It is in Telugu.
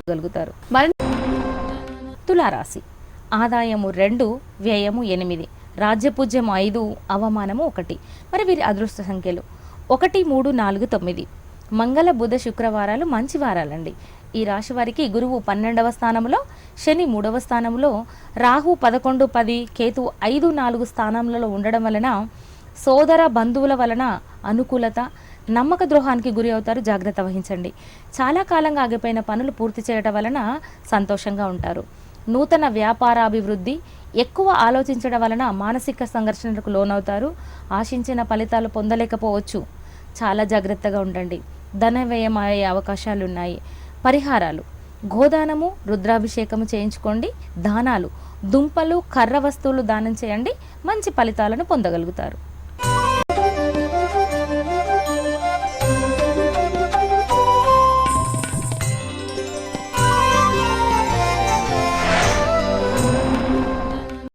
గలుగుతారు. మరి తులారాశి ఆదాయము 2, వ్యయము 8, రాజ్యపూజ్యము 5, అవమానము 1. మరి వీరి అదృష్ట సంఖ్యలు 1, 3, 4, 9. మంగళ బుధ శుక్రవారాలు మంచి వారాలండి. ఈ రాశి వారికి గురువు 12వ స్థానంలో, శని 3వ స్థానంలో, రాహు 11, 10, కేతు 5, 4 స్థానాలలో ఉండడం వలన సోదర బంధువుల వలన అనుకూలత, నమ్మక ద్రోహానికి గురి అవుతారు. జాగ్రత్త వహించండి. చాలా కాలంగా ఆగిపోయిన పనులు పూర్తి చేయడం వలన సంతోషంగా ఉంటారు. నూతన వ్యాపారాభివృద్ధి, ఎక్కువ ఆలోచించడం వలన మానసిక సంఘర్షణలకు లోనవుతారు. ఆశించిన ఫలితాలు పొందలేకపోవచ్చు. చాలా జాగ్రత్తగా ఉండండి. ధన వ్యయం అయ్యే అవకాశాలు ఉన్నాయి. పరిహారాలు: గోదానము, రుద్రాభిషేకము చేయించుకోండి. దానాలు: దుంపలు, కర్ర వస్తువులు దానం చేయండి. మంచి ఫలితాలను పొందగలుగుతారు.